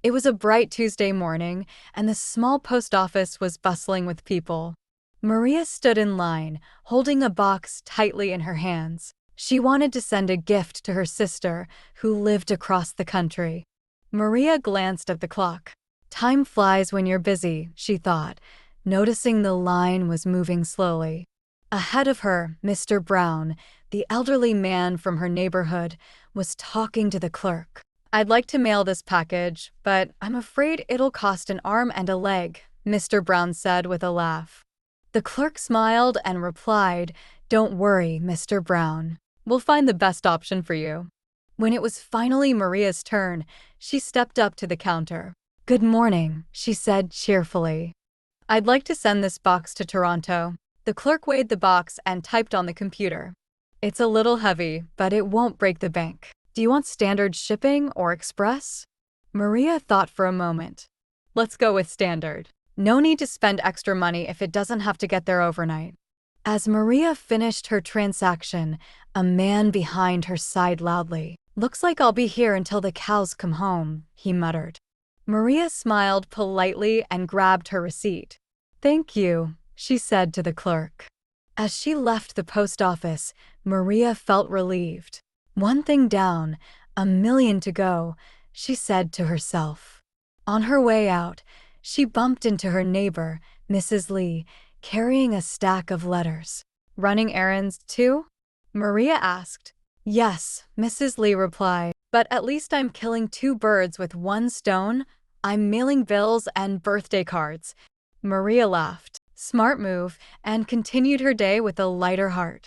It was a bright Tuesday morning, and the small post office was bustling with people. Maria stood in line, holding a box tightly in her hands. She wanted to send a gift to her sister, who lived across the country. Maria glanced at the clock. Time flies when you're busy, she thought, noticing the line was moving slowly. Ahead of her, Mr. Brown, the elderly man from her neighborhood, was talking to the clerk. "I'd like to mail this package, but I'm afraid it'll cost an arm and a leg," Mr. Brown said with a laugh. The clerk smiled and replied, "Don't worry, Mr. Brown. We'll find the best option for you." When it was finally Maria's turn, she stepped up to the counter. "Good morning," she said cheerfully. "I'd like to send this box to Toronto." The clerk weighed the box and typed on the computer. "It's a little heavy, but it won't break the bank. Do you want standard shipping or express?" Maria thought for a moment. "Let's go with standard. No need to spend extra money if it doesn't have to get there overnight." As Maria finished her transaction, a man behind her sighed loudly. "Looks like I'll be here until the cows come home," he muttered. Maria smiled politely and grabbed her receipt. "Thank you," she said to the clerk. As she left the post office, Maria felt relieved. One thing down, a million to go, she said to herself. On her way out, she bumped into her neighbor, Mrs. Lee, carrying a stack of letters. "Running errands, too?" Maria asked. "Yes," Mrs. Lee replied, "but at least I'm killing two birds with one stone. I'm mailing bills and birthday cards." Maria laughed. Smart move, and continued her day with a lighter heart.